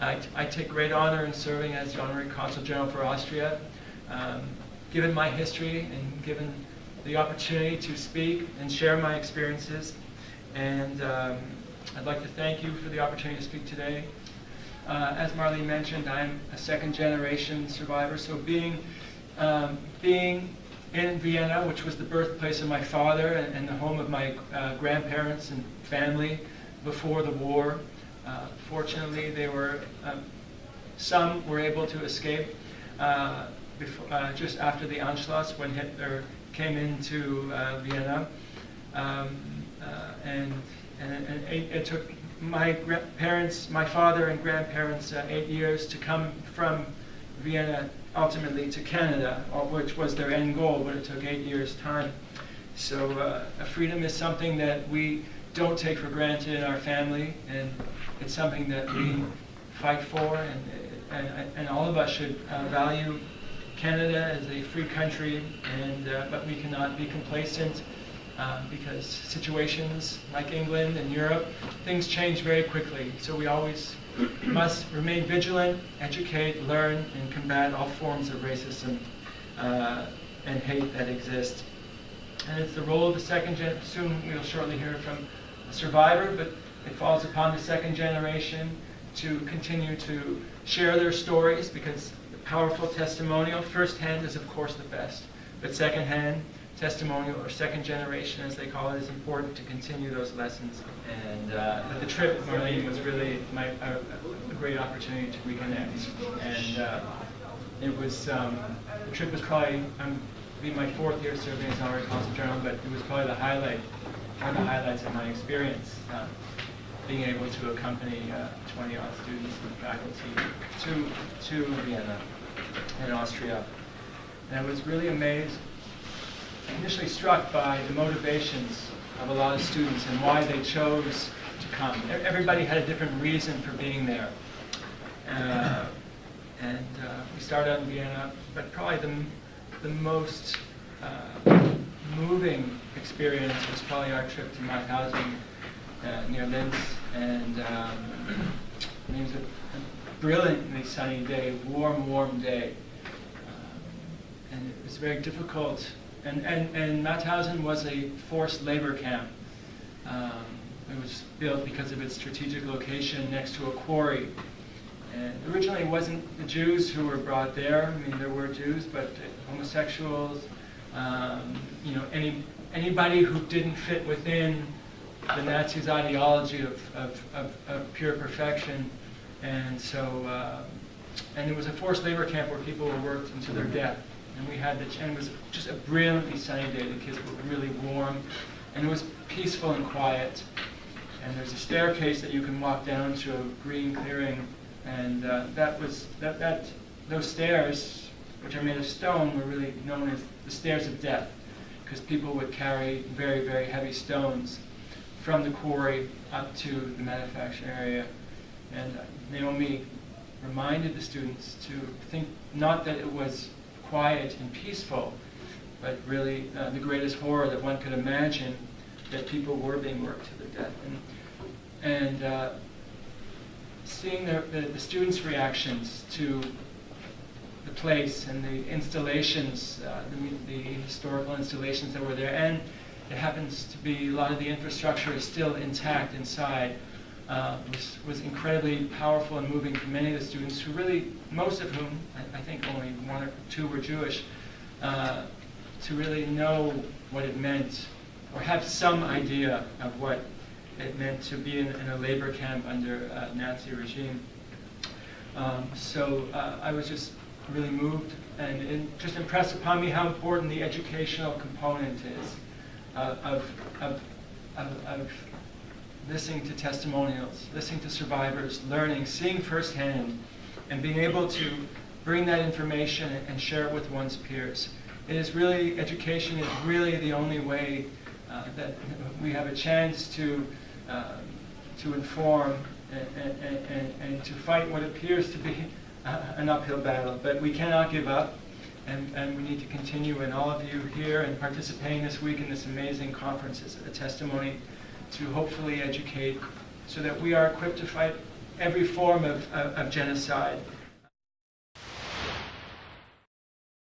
I take great honor in serving as the Honorary Consul General for Austria. Given my history and given the opportunity to speak and share my experiences, and I'd like to thank you for the opportunity to speak today. As Marlene mentioned, I'm a second-generation survivor, so being in Vienna, which was the birthplace of my father and the home of my grandparents and family before the war, fortunately, some were able to escape just after the Anschluss, when Hitler came into Vienna, and it took my father and grandparents 8 years to come from Vienna ultimately to Canada, which was their end goal, but it took 8 years' time. So freedom is something that we don't take for granted in our family, and it's something that we fight for, and all of us should value Canada as a free country, but we cannot be complacent because situations like England and Europe, things change very quickly. So we always must remain vigilant, educate, learn, and combat all forms of racism and hate that exist. And it's the role of the second generation. Soon we'll shortly hear from a survivor, but it falls upon the second generation to continue to share their stories, because the powerful testimonial, firsthand is of course the best, but secondhand testimonial, or second generation as they call it, is important to continue those lessons. And the trip, Marlene, was really a great opportunity to reconnect. And it was, the trip was probably, be my 4th year serving as Honorary Consul General, but it was probably one of the highlights of my experience, being able to accompany 20-odd students and faculty to Vienna and Austria. And I was really amazed, initially struck by the motivations of a lot of students and why they chose to come. Everybody had a different reason for being there. We started out in Vienna, but probably the most moving experience was probably our trip to Mauthausen near Linz. And it was a brilliantly sunny day, warm day. And it was very difficult. And Mauthausen was a forced labor camp. It was built because of its strategic location next to a quarry. And originally it wasn't the Jews who were brought there. I mean, there were Jews, but homosexuals, anybody who didn't fit within the Nazis' ideology of pure perfection. And so, and it was a forced labor camp where people were worked into their death. And it was just a brilliantly sunny day. The kids were really warm, and it was peaceful and quiet. And there's a staircase that you can walk down to a green clearing, and those stairs, which are made of stone, were really known as the stairs of death, because people would carry very, very heavy stones from the quarry up to the manufacturing area. And Naomi reminded the students to think not that it was quiet and peaceful, but really the greatest horror that one could imagine, that people were being worked to their death. And seeing the students' reactions to the place and the installations, the historical installations that were there, and it happens to be a lot of the infrastructure is still intact inside, was incredibly powerful and moving for many of the students, who really, most of whom, I think only 1 or 2 were Jewish, to really know what it meant, or have some idea of what it meant to be in a labor camp under a Nazi regime. So I was just really moved, and it just impressed upon me how important the educational component is of listening to testimonials, listening to survivors, learning, seeing firsthand, and being able to bring that information and share it with one's peers. It is really, education is really the only way that we have a chance to inform and to fight what appears to be an uphill battle. But we cannot give up, and we need to continue. And all of you here and participating this week in this amazing conference is a testimony to hopefully educate, so that we are equipped to fight every form of genocide.